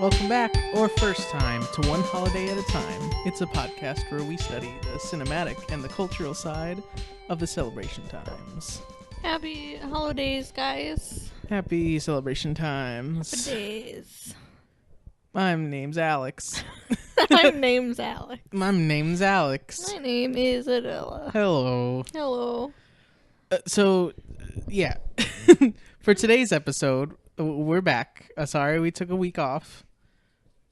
welcome back, or first time, to One Holiday at a Time. It's a podcast where we study the cinematic and the cultural side of the celebration times. Happy holidays, guys. Happy celebration times. Happy days. My name's Alex. My name's Alex. My name's Alex. My name is Adela. Hello. Hello. Yeah. For today's episode, we're back. Sorry we took a week off.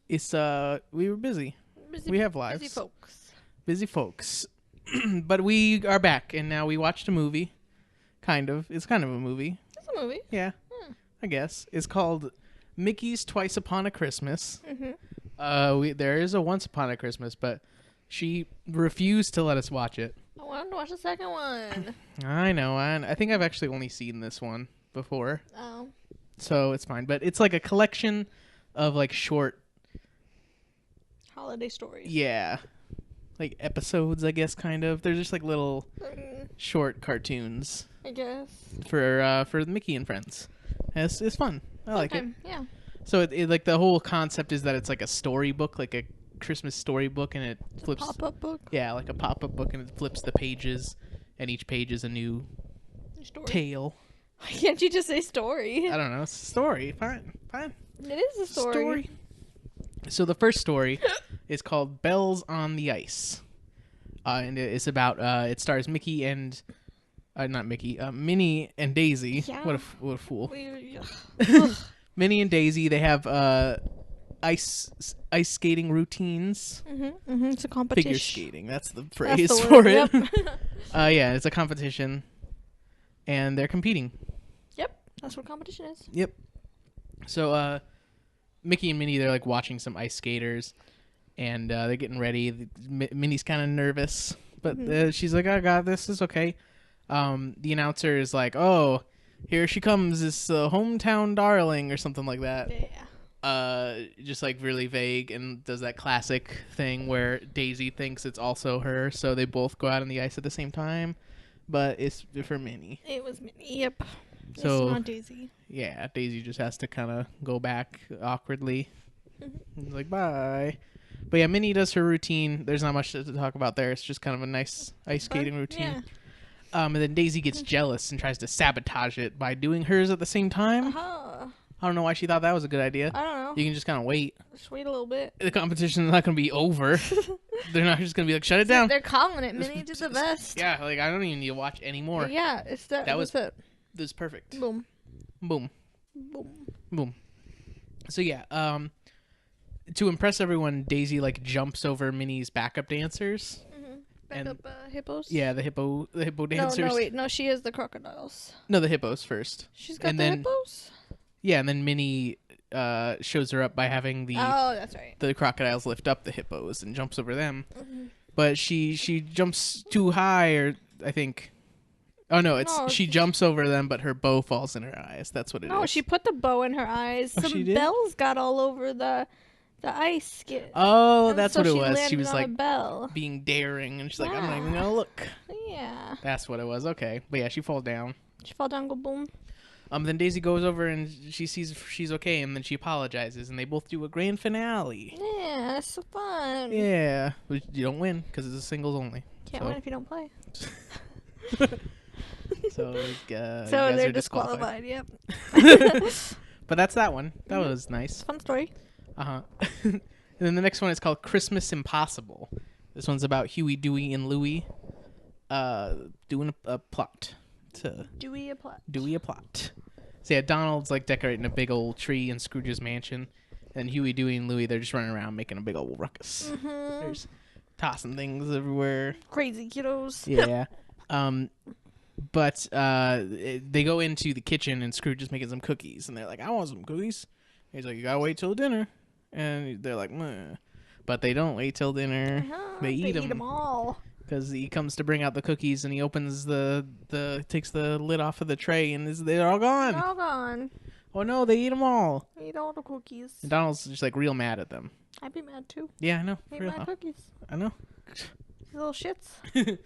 It's, we were busy. We have lives. Busy folks. Busy folks. But we are back, and now we watched a movie. Kind of. It's kind of a movie. It's a movie. Yeah. I guess. It's called Mickey's Twice Upon a Christmas. Mm-hmm. There is a Once Upon a Christmas, but she refused to let us watch it. I wanted to watch the second one. I know. I think I've actually only seen this one before. Oh. So it's fine. But it's like a collection of like short... Holiday stories. Yeah. Like episodes, I guess, kind of. They're just like little short cartoons. I guess. For Mickey and Friends. It's fun. I like it. Yeah. So it like the whole concept is that it's like a storybook, like a Christmas storybook, and it flips. A pop-up book. Yeah, like a pop-up book, and it flips the pages, and each page is a new Story. tale. Why can't you just say story? I don't know. It's a story. Fine. It is a story. So the first story is called Bells on the Ice, and it's about it stars Mickey and not Mickey, Minnie and Daisy. Yeah. What a fool. Ugh. Minnie and Daisy, they have ice skating routines. It's a competition. Figure skating. That's the phrase That's the for word. it. Yep. Yeah, it's a competition, and they're competing. Yep. That's what competition is. Yep. So Mickey and Minnie, they're like watching some ice skaters, and they're getting ready. Minnie's kind of nervous, but she's like, "I got this. It's okay." The announcer is like, "Oh, here she comes, this hometown darling," or something like that. Yeah. Just like really vague, and does that classic thing where Daisy thinks it's also her, so they both go out on the ice at the same time, but it's for Minnie. It was Minnie. Yep. So it's not Daisy. Yeah, Daisy just has to kind of go back awkwardly. He's like, bye. But yeah, Minnie does her routine. There's not much to talk about there. It's just kind of a nice ice skating routine. Yeah. And then Daisy gets jealous and tries to sabotage it by doing hers at the same time. Uh-huh. I don't know why she thought that was a good idea. I don't know. You can just kind of wait. Just wait a little bit. The competition's not going to be over. They're not just going to be like, shut it down. They're calling it. Minnie did the best. Yeah, like I don't even need to watch anymore. Yeah, it's that was it. This is perfect. Boom. Boom. Boom. Boom. So yeah, to impress everyone, Daisy like jumps over Minnie's backup dancers. Backup hippos? Yeah, the hippo dancers. No, wait. No, she is the crocodiles. No, the hippos first. She's got and the then, hippos? Yeah, and then Minnie shows her up by having Oh, that's right. the crocodiles lift up the hippos and jumps over them. But she jumps too high, or I think... Oh, no, she jumps over them, but her bow falls in her eyes. That's what it is. No, she put the bow in her eyes. Oh, she Some did? bells got all over the ice skin. Oh, And that's so what it was. She was landed on like a bell. being daring, and she's like, I'm not even gonna look. Yeah. That's what it was. Okay, but yeah, she falls down. She fall down, go boom. Then Daisy goes over and she sees she's okay, and then she apologizes, and they both do a grand finale. Yeah, that's so fun. Yeah, but you don't win because it's a singles only. Can't win if you don't play. So they're disqualified. Yep. But that's that one. That was nice. Fun story. And then the next one is called Christmas Impossible. This one's about Huey, Dewey, and Louie doing a plot. Dewey a plot. So yeah, Donald's like decorating a big old tree in Scrooge's mansion, and Huey, Dewey, and Louie, they're just running around making a big old ruckus. There's tossing things everywhere. Crazy kiddos. Yeah. But they go into the kitchen, and Scrooge is making some cookies, and they're like, I want some cookies. He's like, you gotta wait till dinner. And they're like, meh. But they don't wait till dinner. They eat them all. Because he comes to bring out the cookies, and he opens takes the lid off of the tray, and they're all gone. They're all gone. Oh no, they eat them all. Eat all the cookies. And Donald's just like real mad at them. I'd be mad too. Yeah, I know. Eat my cookies. I know. These little shits.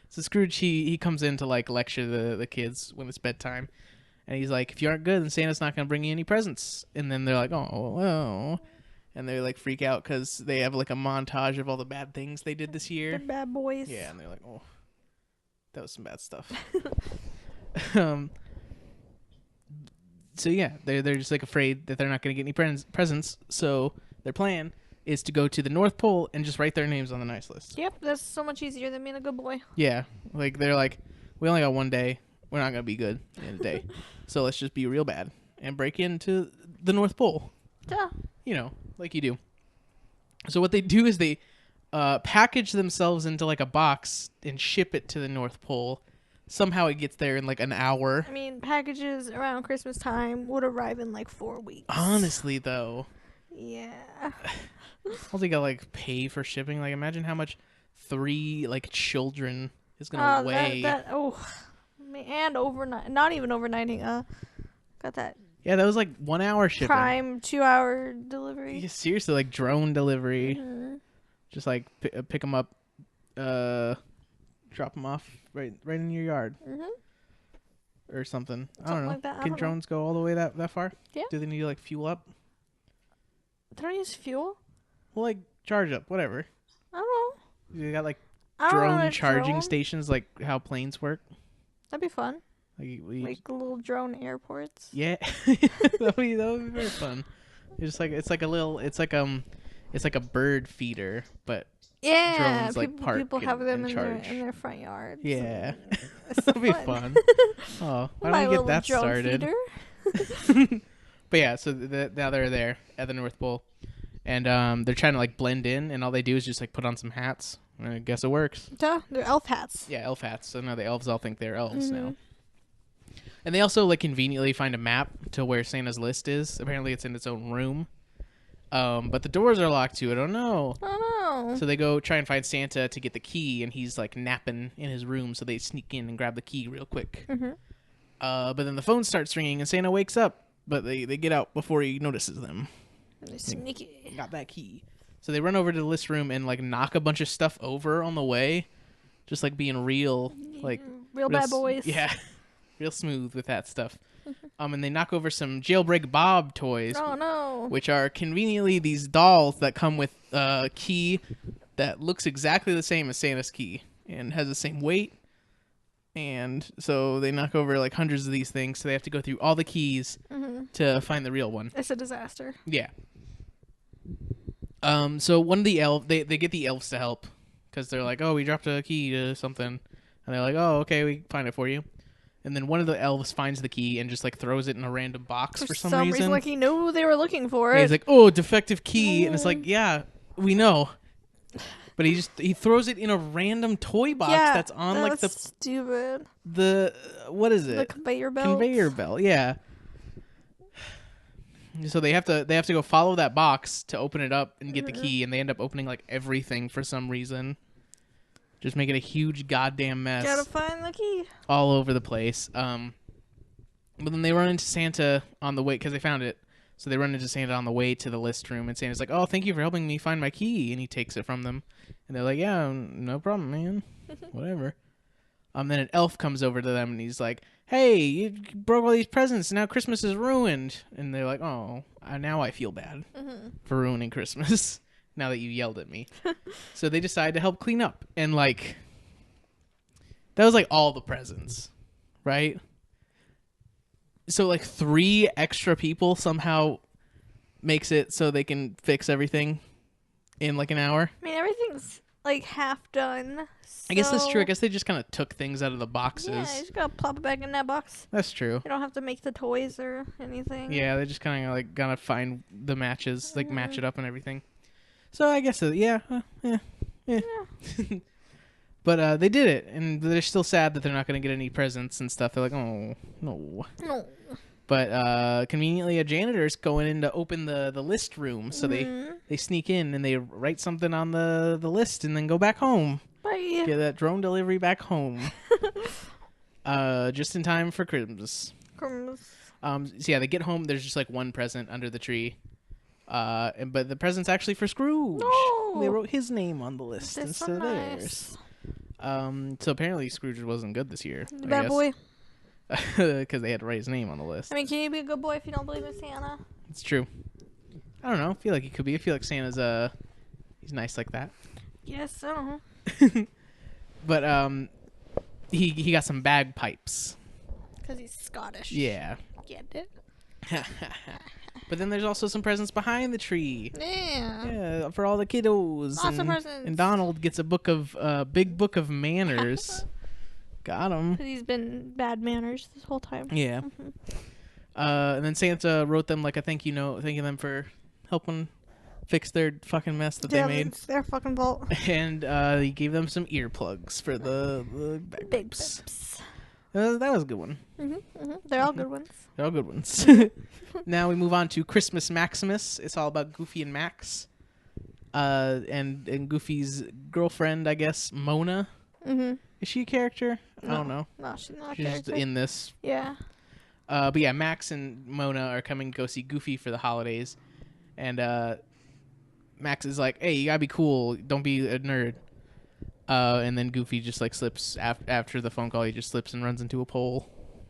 So Scrooge, he comes in to like lecture the kids when it's bedtime, and he's like, if you aren't good, then Santa's not going to bring you any presents. And then they're like, oh, well. and they like freak out because they have like a montage of all the bad things they did this The year. bad boys. Yeah, and they're like, oh, that was some bad stuff. um. So yeah, they're just like afraid that they're not gonna get any presents. So their plan is to go to the North Pole and just write their names on the nice list. Yep, that's so much easier than being a good boy. Yeah, like they're like, we only got one day. We're not gonna be good at the end of the day, so let's just be real bad and break into the North Pole. Yeah. You know, like you do. So what they do is they package themselves into like a box and ship it to the North Pole. Somehow it gets there in like an hour. I mean, packages around Christmas time would arrive in like 4 weeks. Honestly, though. Yeah. Also, you gotta like pay for shipping. Like, imagine how much 3 like children is gonna weigh. And overnight, not even overnighting. Got that Yeah, that was like 1 hour shipping. Prime 2-hour delivery. Yeah, seriously, like drone delivery. Mm-hmm. Just like pick them up, drop them off right in your yard. Or something. I don't know. Like that. Can drones go all the way that far? Yeah. Do they need to like fuel up? They don't use fuel. Well, like charge up, whatever. I don't know. You got like I don't know drone about charging drone. stations, like how planes work. That'd be fun. Like, Like little drone airports. yeah, that would be very fun. It's like a bird feeder, but Yeah, drones, like, park people have them and in charge. their front yards. yeah, It's that'd be fun. fun. Oh, why My don't we little get that drone started? feeder. But yeah, so now they're there at the North Pole, and they're trying to like blend in, and all they do is just like put on some hats. And I guess it works. Duh, they're elf hats. Yeah, elf hats. So now the elves all think they're elves Mhm. now. And they also like conveniently find a map to where Santa's list is. Apparently, it's in its own room. But the doors are locked too. I don't know. Oh no. So they go try and find Santa to get the key, and he's like napping in his room. So they sneak in and grab the key real quick. Mm-hmm. But then the phone starts ringing, and Santa wakes up. But they get out before he notices them. They're sneaky. Got that key. So they run over to the list room and like knock a bunch of stuff over on the way, just like being real, like Real bad boys. Yeah, real smooth with that stuff. And they knock over some Jailbreak Bob toys, Oh no. which are conveniently these dolls that come with a key that looks exactly the same as Santa's key and has the same weight. And so they knock over like hundreds of these things, so they have to go through all the keys to find the real one. It's a disaster. Yeah. So one of the they get the elves to help because they're like, oh, we dropped a key to something, and they're like, oh, okay, we find it for you. And then one of the elves finds the key and just like throws it in a random box for some reason. Like he knew they were looking for Yeah, it. he's like, oh, defective key, and it's like, yeah, we know. But he throws it in a random toy box that's on like the stupid. What is it? The conveyor belt. Conveyor belt, yeah. So they have to go follow that box to open it up and get the key, and they end up opening like everything for some reason, just making a huge goddamn mess. Gotta find the key. All over the place. But then they run into Santa on the way because they found it. So they run into Santa on the way to the list room, and Santa's like, "Oh, thank you for helping me find my key," and he takes it from them, and they're like, "Yeah, no problem, man, whatever." Then an elf comes over to them, and he's like, "Hey, you broke all these presents, and now Christmas is ruined." And they're like, "Oh, now I feel bad for ruining Christmas now that you yelled at me." So they decide to help clean up, and like, that was like all the presents, right? So like 3 extra people somehow makes it so they can fix everything in like an hour. I mean, everything's like half done. I guess that's true. I so- guess they just kind of took things out of the boxes. Yeah, you just gotta plop it back in that box. That's true. You don't have to make the toys or anything. Yeah, they just kind of like gotta find the matches, like match it up and everything. So I guess yeah. But they did it, and they're still sad that they're not gonna get any presents and stuff. They're like, oh no. No. But conveniently, a janitor's going in to open the list room, so they sneak in and they write something on the list and then go back home. Bye. Get that drone delivery back home. Just in time for Christmas. So yeah, they get home. There's just like one present under the tree, but the present's actually for Scrooge. No. They wrote his name on the list That's instead so of nice. theirs. So apparently Scrooge wasn't good this year. Bad boy. Because they had to write his name on the list. I mean, can you be a good boy if you don't believe in Santa? It's true. I don't know. I feel like he could be. I feel like Santa's he's nice like that. Yes, I don't know. But he got some bagpipes. Because he's Scottish. Yeah. Get it? But then there's also some presents behind the tree. Yeah. Yeah, for all the kiddos. Lots of presents. And Donald gets a big book of manners. Got him. Because he's been bad manners this whole time. Yeah. And then Santa wrote them like a thank you note, thanking them for helping fix their fucking mess that they made. It's their fucking fault. And he gave them some earplugs for the Big bagpipes. pips. That was a good one. They're all good ones. They're all good ones. Now we move on to Christmas Maximus. It's all about Goofy and Max. And Goofy's girlfriend, I guess, Mona. Is she a character? No. I don't know. No, she's not a She's just character. in this. Yeah. But yeah, Max and Mona are coming to go see Goofy for the holidays. And Max is like, hey, you gotta be cool. Don't be a nerd. And then Goofy just like slips after the phone call. He just slips and runs into a pole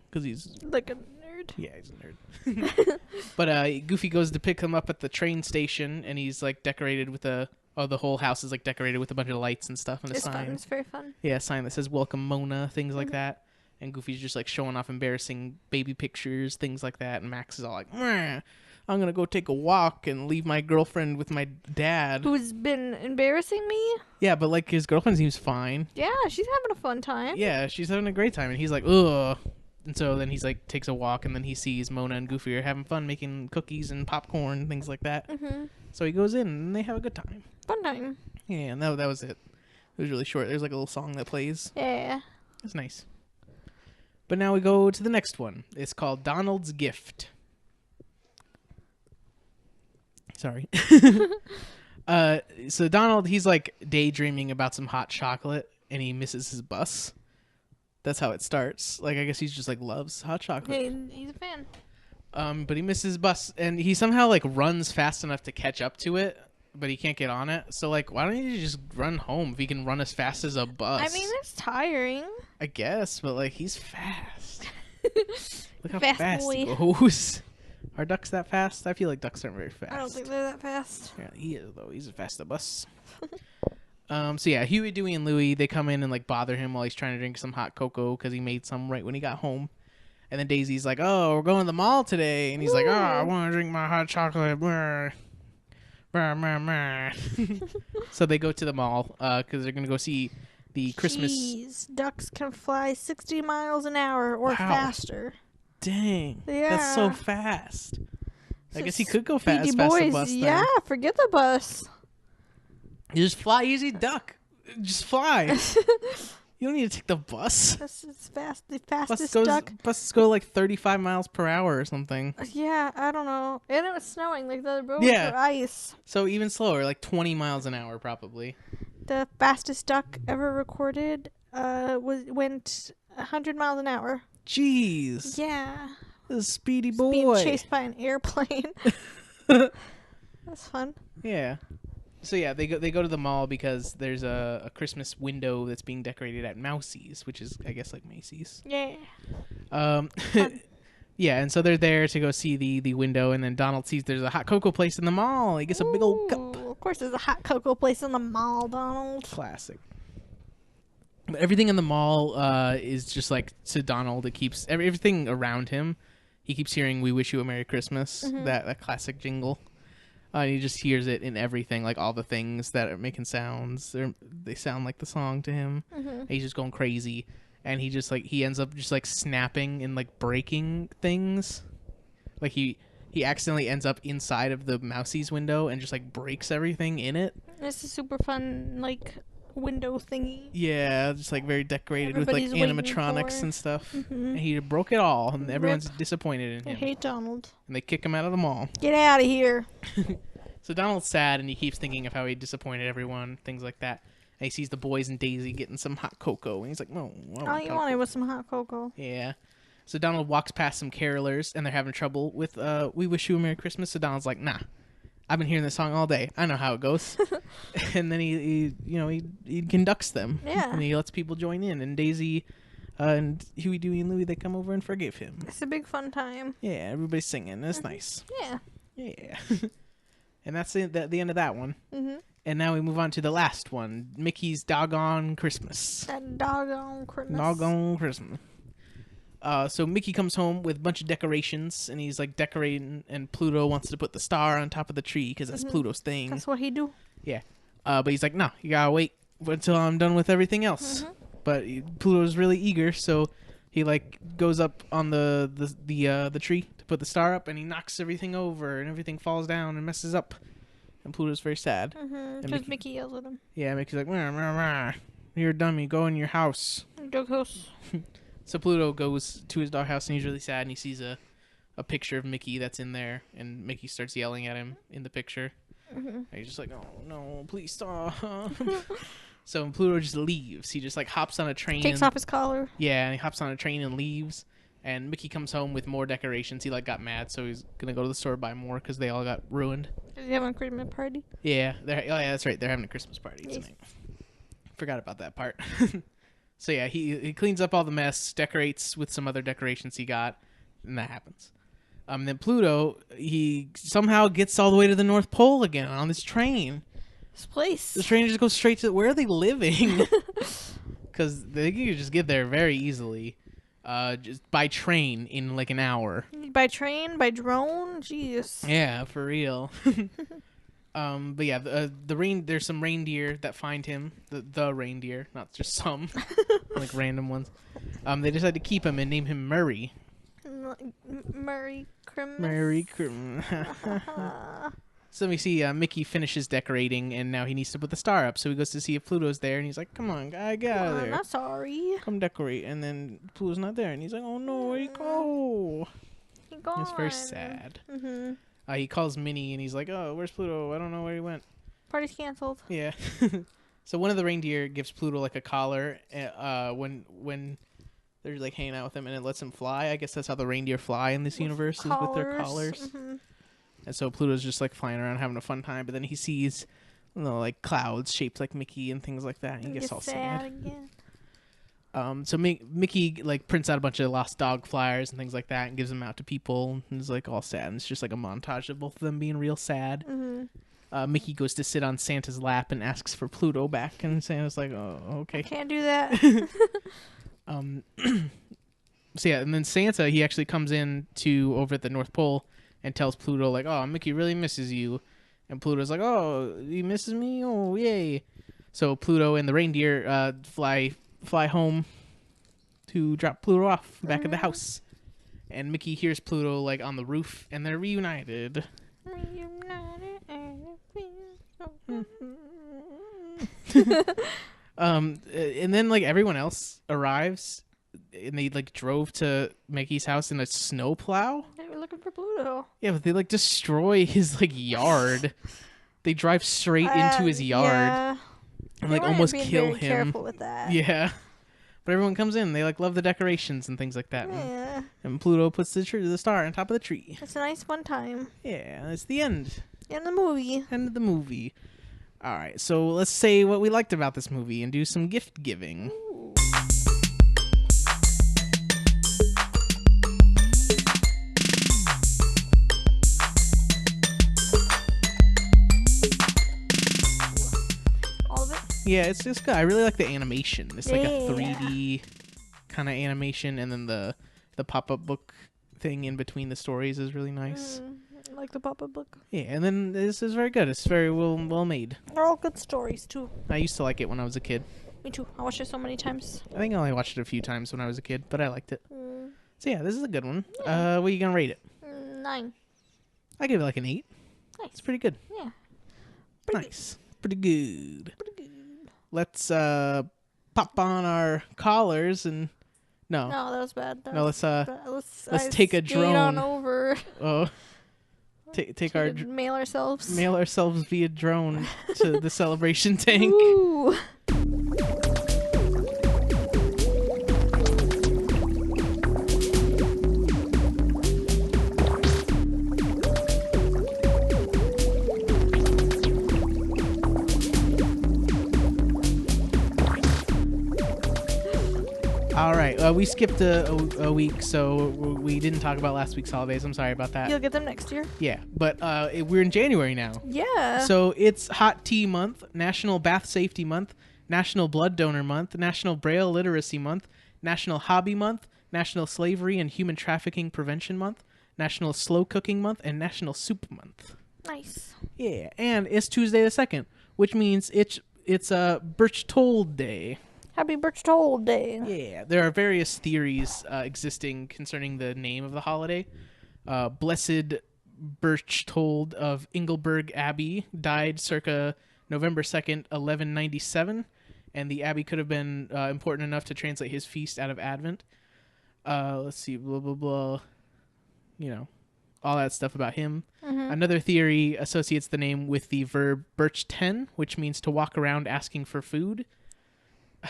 because he's like a nerd. Yeah, he's a nerd. But Goofy goes to pick him up at the train station, and he's like decorated with the whole house is like decorated with a bunch of lights and stuff and a It's sign. fun. It's very fun. Yeah, a sign that says "Welcome Mona," things like that. And Goofy's just like showing off embarrassing baby pictures, things like that. And Max is all like, "Meh, I'm gonna go take a walk and leave my girlfriend with my dad." Who's been embarrassing me? Yeah, but like his girlfriend seems fine. Yeah, she's having a fun time. Yeah, she's having a great time, and he's like, ugh. And so then he's like takes a walk, and then he sees Mona and Goofy are having fun making cookies and popcorn, things like that. So he goes in, and they have a good time. Fun time. Yeah, and that was it. It was really short. There's like a little song that plays. Yeah. It's nice. But now we go to the next one. It's called Donald's Gift. Sorry. So Donald, he's like daydreaming about some hot chocolate, and he misses his bus. That's how it starts. Like, I guess he's just like loves hot chocolate. Hey, he's a fan. But he misses his bus, and he somehow like runs fast enough to catch up to it, but he can't get on it. So like, why don't you just run home if he can run as fast as a bus? I mean, it's tiring. I guess, but like he's fast. Look how Fast fast he boy. goes. Are ducks that fast? I feel like ducks aren't very fast. I don't think they're that fast. Yeah, he is though. He's a fast bus. So yeah, Huey, Dewey, and Louie, they come in and like bother him while he's trying to drink some hot cocoa because he made some right when he got home. And then Daisy's like, "Oh, we're going to the mall today," and he's like, "Oh, I want to drink my hot chocolate." Brr. Brr, brr, brr. So they go to the mall because they're gonna go see the Christmas. Jeez, ducks can fly 60 miles an hour or faster. Dang, Yeah. that's so fast. I So guess he could go fast. Speedy Fast boys, the bus. Then. yeah, forget the bus. You just fly easy, duck. Just fly. You don't need to take the bus. This is fast. The fastest duck. Buses go like 35 miles per hour or something. Yeah, I don't know. And it was snowing. Like the roads Yeah. were ice. So even slower, like 20 miles an hour probably. The fastest duck ever recorded went 100 miles an hour. Jeez. Yeah. This is a speedy Just boy. being chased by an airplane. That's fun. Yeah. So yeah, they go to the mall because there's a Christmas window that's being decorated at Mousie's, which is I guess like Macy's. Yeah. Yeah, and so they're there to go see the window, and then Donald sees there's a hot cocoa place in the mall. He gets a big old cup. Ooh, of course, there's a hot cocoa place in the mall, Donald. Classic. But everything in the mall is just like to Donald. It keeps everything around him. He keeps hearing "We Wish You a Merry Christmas," that classic jingle. He just hears it in everything, like all the things that are making sounds. They sound like the song to him. And he's just going crazy, and he ends up just like snapping and like breaking things. Like he accidentally ends up inside of the Mousie's window and just like breaks everything in it. It's a super fun like window thingy. Yeah, just like very decorated Everybody's with like waiting animatronics for. and stuff. And he broke it all, and everyone's Rip. disappointed in I him. hate Donald. And they kick him out of the mall. Get out of here. So Donald's sad, and he keeps thinking of how he disappointed everyone, things like that. And he sees the boys and Daisy getting some hot cocoa, and he's like, "No, All you wanted was some hot cocoa. Yeah. So Donald walks past some carolers, and they're having trouble with "We Wish You a Merry Christmas." So Donald's like, "Nah, I've been hearing this song all day. I know how it goes." And then he conducts them. Yeah. And he lets people join in, and Daisy and Huey, Dewey, and Louie, they come over and forgive him. It's a big fun time. Yeah, everybody's singing. It's nice. Yeah. Yeah. And that's the end of that one. Mm-hmm. And now we move on to the last one, Mickey's Doggone Christmas. That doggone Christmas. Doggone Christmas. So Mickey comes home with a bunch of decorations, and he's like decorating, and Pluto wants to put the star on top of the tree because that's Pluto's thing. That's what he do. Yeah. But he's like, no, you gotta wait until I'm done with everything else. But Pluto's really eager, so he like goes up on the tree to put the star up, and he knocks everything over, and everything falls down and messes up. And Pluto's very sad. Because Mickey yells at him. Yeah, Mickey's like, rah, rah, rah. You're a dummy. Go in your house. Doghouse. So Pluto goes to his doghouse, and he's really sad, and he sees a picture of Mickey that's in there, and Mickey starts yelling at him in the picture. And he's just like, oh, no, please stop. So Pluto just leaves. He just like hops on a train. Takes off his collar. Yeah, and he hops on a train and leaves. And Mickey comes home with more decorations. He like got mad, so he's gonna go to the store and buy more because they all got ruined. Is he having a Christmas party? Yeah, yeah, that's right. They're having a Christmas party tonight. Forgot about that part. So yeah, he cleans up all the mess, decorates with some other decorations he got, and that happens. Then Pluto, he somehow gets all the way to the North Pole again on this train. This place. The train just goes straight to where are they living? Because they can just get there very easily. Just by train in like an hour. By train, by drone, jeez. Yeah, for real. But yeah, there's some reindeer that find him. The reindeer, not just some, like random ones. They decide to keep him and name him Murray. Merry Christmas. Merry Christmas. So we see Mickey finishes decorating, and now he needs to put the star up. So he goes to see if Pluto's there, and he's like, "Come on, guy, get out of there. I'm not sorry. Come decorate." And then Pluto's not there, and he's like, "Oh no, where you go?" He gone. It's very sad. He calls Minnie, and he's like, "Oh, where's Pluto? I don't know where he went." Party's canceled. Yeah. So one of the reindeer gives Pluto like a collar when they're like hanging out with him, and it lets him fly. I guess that's how the reindeer fly in this universe, is with their collars. And so Pluto's just like flying around having a fun time, but then he sees, like clouds shaped like Mickey and things like that, and he gets all sad. Again. So Mickey like prints out a bunch of lost dog flyers and things like that and gives them out to people, and is like all sad. And it's just like a montage of both of them being real sad. Mickey goes to sit on Santa's lap and asks for Pluto back, and Santa's like, "Oh, okay." Can't do that. So yeah, and then Santa, he actually comes in to over at the North Pole and tells Pluto like, "Oh, Mickey really misses you." And Pluto's like, "Oh, he misses me? Oh, yay." So Pluto and the reindeer fly home to drop Pluto off back at the house. And Mickey hears Pluto like on the roof, and they're reunited. And then like everyone else arrives, and they like drove to Mickey's house in a snowplow. They were looking for Pluto. Yeah, but they like destroy his like yard. They drive straight into his yard and like almost kill him. Careful with that. Yeah, but everyone comes in. They like love the decorations and things like that. Yeah. And Pluto puts the star on top of the tree. It's a nice fun time. Yeah, it's the end. In the movie. End of the movie. All right, so let's say what we liked about this movie and do some gift giving. Ooh. All of it? Yeah, it's just good. I really like the animation. It's like a 3D kind of animation, and then the pop-up book thing in between the stories is really nice. I like the pop-up book. Yeah, and then this is very good. It's very well made. They're all good stories, too. I used to like it when I was a kid. Me too. I watched it so many times. I think I only watched it a few times when I was a kid, but I liked it. So yeah, this is a good one. Yeah. What are you going to rate it? 9. I give it like an 8. Nice. It's pretty good. Yeah. Nice. Pretty good. Pretty good. Let's pop on our collars and... No, that was bad. Let's take a drone. On over. Oh. Take our mail ourselves via drone to the celebration tank. Ooh. All right. We skipped a week, so we didn't talk about last week's holidays. I'm sorry about that. You'll get them next year. Yeah, but we're in January now. Yeah. So it's Hot Tea Month, National Bath Safety Month, National Blood Donor Month, National Braille Literacy Month, National Hobby Month, National Slavery and Human Trafficking Prevention Month, National Slow Cooking Month, and National Soup Month. Nice. Yeah, and it's Tuesday the 2nd, which means it's Berchtold Day. Happy Berchtold Day. Yeah, there are various theories existing concerning the name of the holiday. Blessed Berchtold of Ingleburg Abbey died circa November 2nd, 1197, and the abbey could have been important enough to translate his feast out of Advent. Let's see, blah, blah, blah. You know, all that stuff about him. Mm-hmm. Another theory associates the name with the verb birchten, which means to walk around asking for food.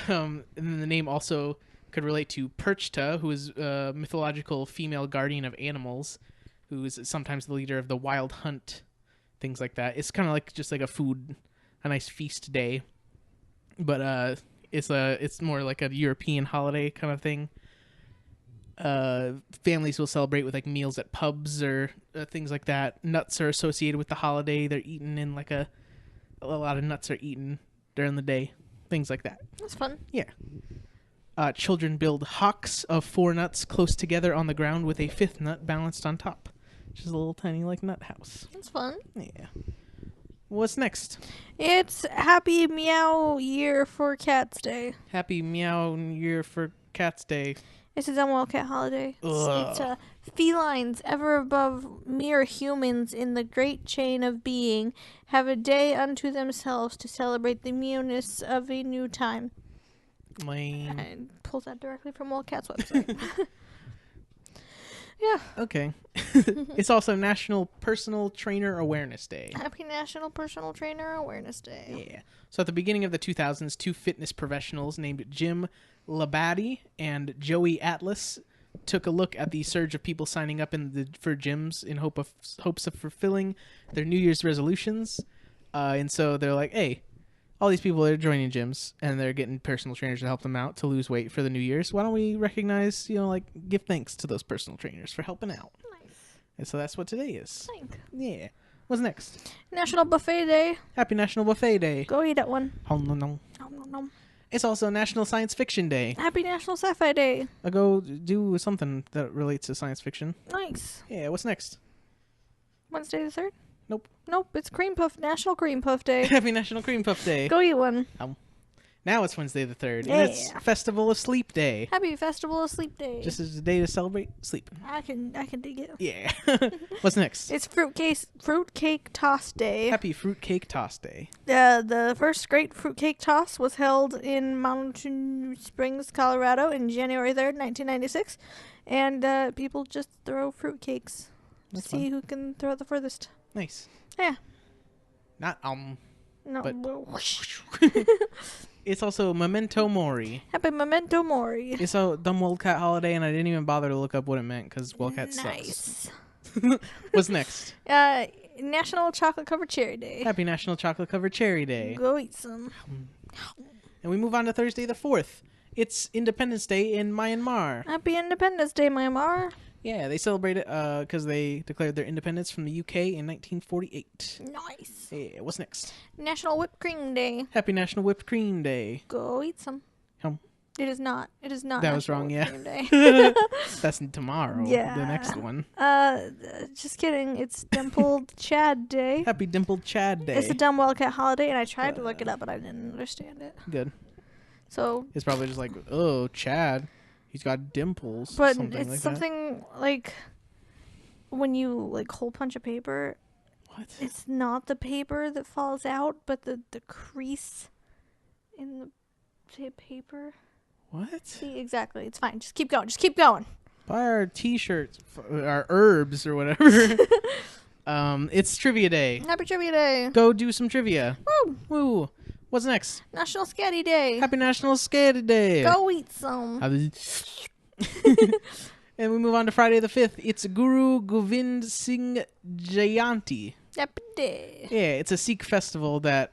And then the name also could relate to Perchta, who is a mythological female guardian of animals, who is sometimes the leader of the wild hunt, things like that. It's kind of like just like a nice feast day, but it's more like a European holiday kind of thing. Families will celebrate with like meals at pubs or things like that. Nuts are associated with the holiday. They're eaten in like a lot of nuts are eaten during the day. Things like that. That's fun. Yeah. Children build hocks of 4 nuts close together on the ground with a 5th nut balanced on top. Which is a little tiny like nut house. That's fun. Yeah. What's next? It's Happy Meow Year for Cats Day. Happy Meow Year for Cats Day. It's a dumb wildcat holiday. It's felines ever above mere humans in the great chain of being have a day unto themselves to celebrate the newness of a new time. I pulled that directly from Wildcat's website. Yeah. Okay. It's also National Personal Trainer Awareness Day. Happy National Personal Trainer Awareness Day. Yeah. So at the beginning of the 2000s, 2 fitness professionals named Jim Labadie and Joey Atlas took a look at the surge of people signing up for gyms in hopes of fulfilling their New Year's resolutions. And so they're like, hey, all these people are joining gyms and they're getting personal trainers to help them out to lose weight for the New Year's. Why don't we recognize, give thanks to those personal trainers for helping out? Nice. And so that's what today is. Thank. Yeah. What's next? National Buffet Day. Happy National Buffet Day. Go eat at one. Nom, nom, nom. Nom, nom, nom. It's also National Science Fiction Day. Happy National Sci-Fi Day. I go do something that relates to science fiction. Nice. Yeah, what's next? Wednesday the 3rd? Nope. Nope, it's National Cream Puff Day. Happy National Cream Puff Day. Go eat one. Now it's Wednesday the 3rd. Yeah. And it's Festival of Sleep Day. Happy Festival of Sleep Day. Just as a day to celebrate sleeping. I can dig it. Yeah. What's next? It's Fruitcake Toss Day. Happy Fruitcake Toss Day. The first great fruitcake toss was held in Mountain Springs, Colorado in January 3rd, 1996. And people just throw fruitcakes to see who can throw the furthest. Nice. Yeah. Not No. but it's also Memento Mori. Happy Memento Mori. It's a dumb wildcat holiday, and I didn't even bother to look up what it meant because wildcat Nice. sucks. What's next? National Chocolate Covered Cherry Day. Happy National Chocolate Covered Cherry Day. Go eat some. And we move on to Thursday the 4th. It's Independence Day in Myanmar. Happy Independence Day, Myanmar. Yeah, they celebrate it because they declared their independence from the UK in 1948. Nice. Yeah, what's next? National Whipped Cream Day. Happy National Whipped Cream Day. Go eat some. It is not. It is not. That was National wrong, Whipped yeah. Cream Day. That's tomorrow. Yeah. The next one. Just kidding. It's Dimpled Chad Day. Happy Dimpled Chad Day. It's a dumb wildcat holiday, and I tried to look it up, but I didn't understand it. Good. So. It's probably just like, oh, Chad. He's got dimples. But something it's like something like when you like hole punch a paper. What? It's not the paper that falls out, but the crease in the paper. What? See, exactly. It's fine. Just keep going. Just keep going. Buy our t-shirts, our herbs or whatever. It's Trivia Day. Happy Trivia Day. Go do some trivia. Woo. Woo. What's next? National Scatty Day. Happy National Scatty Day. Go eat some. And we move on to Friday the 5th. It's Guru Govind Singh Jayanti. Happy Day. Yeah, it's a Sikh festival that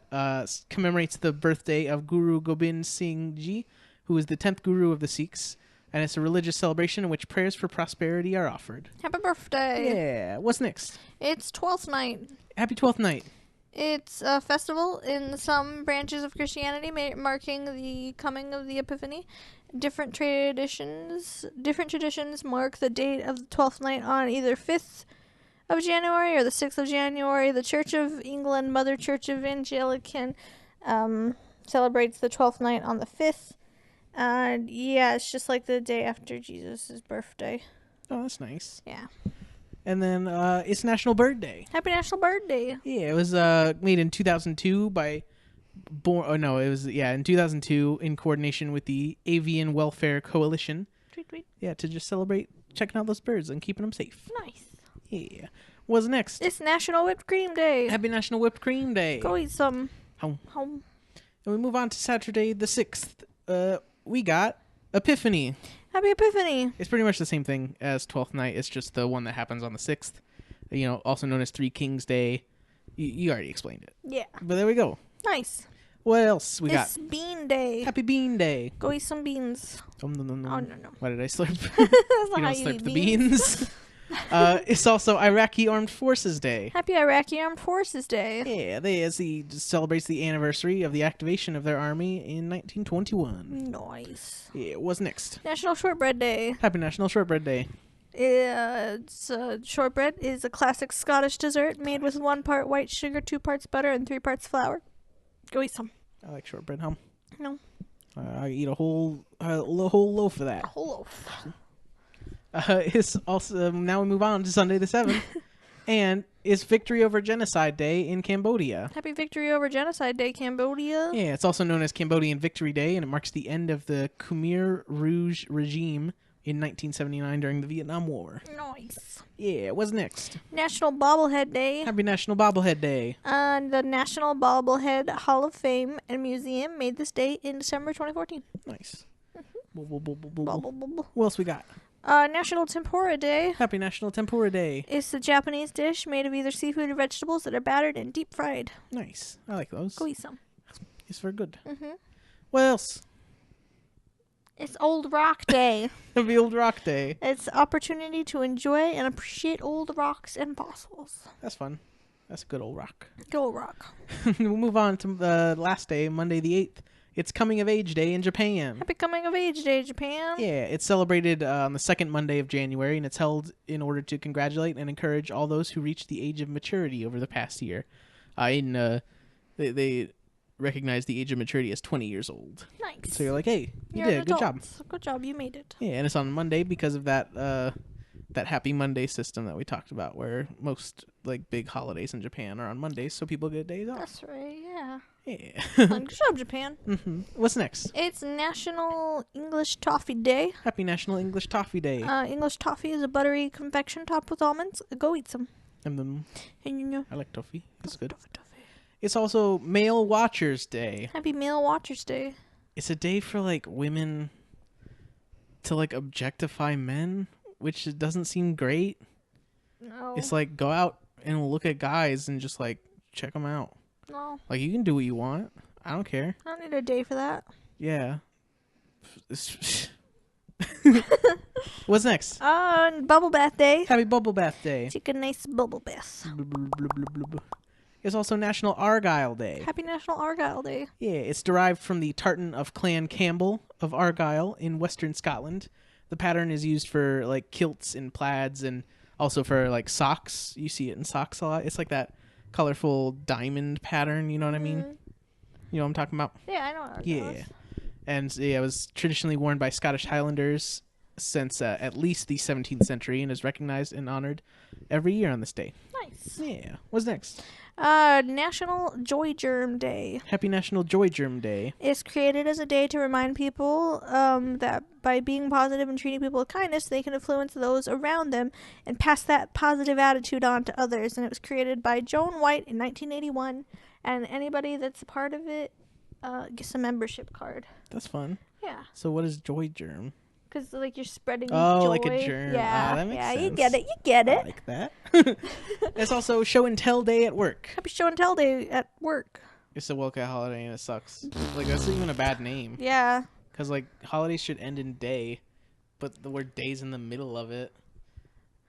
commemorates the birthday of Guru Gobind Singh Ji, who is the 10th Guru of the Sikhs. and it's a religious celebration in which prayers for prosperity are offered. Happy birthday. Yeah. What's next? It's Twelfth Night. Happy 12th Night. It's a festival in some branches of Christianity marking the coming of the Epiphany. Different traditions mark the date of the 12th night on either 5th of January or the 6th of January. The Church of England, Mother Church of Anglican, celebrates the 12th night on the 5th. Yeah, it's just like the day after Jesus' birthday. Oh, that's nice. Yeah. And then it's National Bird Day. Happy National Bird Day. Yeah, it was made in 2002 by in 2002 in coordination with the Avian Welfare Coalition. Tweet, tweet. Yeah, to just celebrate checking out those birds and keeping them safe. Nice. Yeah. What's next? It's National Whipped Cream Day. Happy National Whipped Cream Day. Go eat some. Home. Home. And we move on to Saturday the 6th. We got Epiphany. Happy Epiphany. It's pretty much the same thing as 12th Night. It's just the one that happens on the 6th. You know, also known as Three Kings Day. You already explained it. Yeah. But there we go. Nice. What else we got? It's Bean Day. Happy Bean Day. Go eat some beans. Oh, no. Oh, no. Why did I slurp? That's You not how don't you slurp eat the beans. beans. It's also Iraqi Armed Forces Day. Happy Iraqi Armed Forces Day. Yeah, celebrates the anniversary of the activation of their army in 1921. Nice. Yeah, what's next? National Shortbread Day. Happy National Shortbread Day. Shortbread is a classic Scottish dessert made with 1 part white sugar, 2 parts butter, and 3 parts flour. Go eat some. I like shortbread, huh? No. I eat a whole loaf of that. A whole loaf. It's also now we move on to Sunday the 7th, and it's Victory Over Genocide Day in Cambodia. Happy Victory Over Genocide Day, Cambodia. Yeah, it's also known as Cambodian Victory Day, and it marks the end of the Khmer Rouge regime in 1979 during the Vietnam War. Nice. Yeah, what's next? National Bobblehead Day. Happy National Bobblehead Day. The National Bobblehead Hall of Fame and Museum made this day in December 2014. Nice. Bubble, bubble. What else we got? National Tempura Day. Happy National Tempura Day. It's a Japanese dish made of either seafood or vegetables that are battered and deep fried. Nice. I like those. Go eat some. It's very good. Mm-hmm. What else? It's Old Rock Day. Happy Old Rock Day. It's an opportunity to enjoy and appreciate old rocks and fossils. That's fun. That's a good old rock. Good old rock. We'll move on to the last day, Monday the 8th. It's Coming of Age Day in Japan. Happy Coming of Age Day, Japan. Yeah, it's celebrated on the second Monday of January, and it's held in order to congratulate and encourage all those who reached the age of maturity over the past year. They recognize the age of maturity as 20 years old. Nice. So you're like, hey, You're an good job. adult. Good job, you made it. Yeah, and it's on Monday because of that Happy Monday system that we talked about, where most like big holidays in Japan are on Mondays, so people get days off. That's right, yeah. Yeah. Good job, Japan. Mm-hmm. What's next? It's National English Toffee Day. Happy National English Toffee Day. English toffee is a buttery confection topped with almonds. Go eat some. I like toffee. It's good. Toffee. It's also Male Watchers Day. Happy Male Watchers Day. It's a day for like women to like objectify men, which doesn't seem great. No. It's like go out and look at guys and just like check them out. No. Like you can do what you want. I don't care. I don't need a day for that. Yeah. What's next? Bubble Bath Day. Happy Bubble Bath Day. Take a nice bubble bath. It's also National Argyle Day. Happy National Argyle Day. Yeah, it's derived from the tartan of Clan Campbell of Argyll in western Scotland. The pattern is used for like kilts and plaids and also for like socks. You see it in socks a lot. It's like that colorful diamond pattern, you know what I mean? You know what I'm talking about? Yeah, I know what Argyle Yeah. is. And yeah, it was traditionally worn by Scottish Highlanders since at least the 17th century and is recognized and honored every year on this day. Nice. Yeah. What's next? National Joy Germ Day. Happy National Joy Germ Day. It's created as a day to remind people that by being positive and treating people with kindness, they can influence those around them and pass that positive attitude on to others. And it was created by Joan White in 1981. And anybody that's a part of it gets a membership card. That's fun. Yeah. So what is Joy Germ? Because, like, you're spreading Oh, joy. like a germ. Yeah, that makes yeah, sense. you get it. You get I it. like that. It's also Show and Tell Day at work. Happy Show and Tell Day at work. It's a Wilka holiday and it sucks. Like, that's even a bad name. Yeah. Because, like, holidays should end in day. but the word days in the middle of it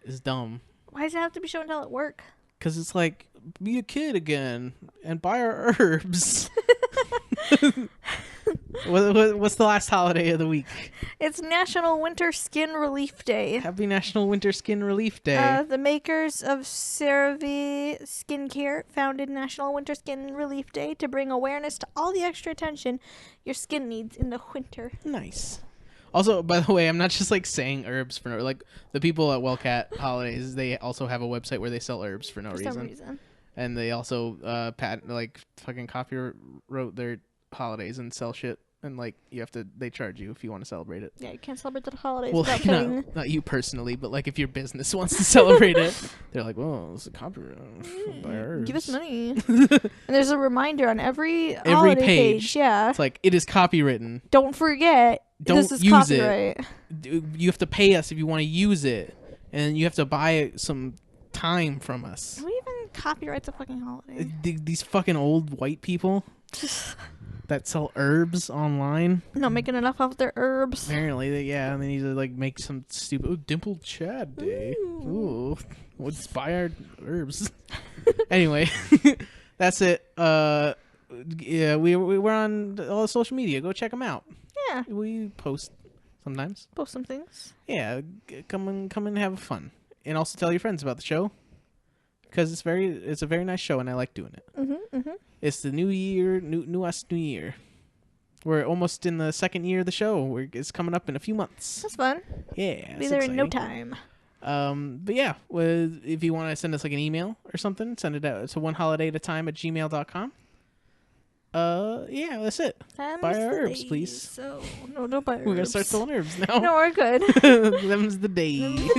is dumb. Why does it have to be show and tell at work? Because it's like, be a kid again and buy our herbs. What's the last holiday of the week? It's National Winter Skin Relief Day. Happy National Winter Skin Relief Day. The makers of CeraVe Skincare founded National Winter Skin Relief Day to bring awareness to all the extra attention your skin needs in the winter. Nice. Also, by the way, I'm not just like saying herbs for no, like the people at Wellcat Holidays, they also have a website where they sell herbs for no reason. Some reason. And they also fucking copyright their holidays and sell shit. And like they charge you if you want to celebrate it. Yeah, you can't celebrate the holidays well, without paying. Not you personally, but like if your business wants to celebrate it, they're like, "Well, it's a copyright. Buy herbs. Give us money." And there's a reminder on every holiday page. Yeah, it's like it is copywritten. Don't forget. Don't this is use copyright. it. You have to pay us if you want to use it, and you have to buy some time from us. Who even copyrights a fucking holiday? These fucking old white people that sell herbs online. Not making enough off their herbs. Apparently, and they need to like make some stupid Dimpled Chad Day. Ooh, let's buy our herbs. Anyway, that's it. Yeah, we're on all the social media. Go check them out. Yeah, we post sometimes. Post some things. Yeah, come and have fun, and also tell your friends about the show, because it's a very nice show, and I like doing it. It's the new year, new year. We're almost in the second year of the show. It's coming up in a few months. That's fun. Yeah, be there in no time. But yeah, if you want to send us like an email or something, send it out to oneholidayatime@gmail.com. Yeah, that's it. Buy our herbs, please. So no, don't buy herbs. We're gonna start selling herbs now. No, we're good. Them's the days.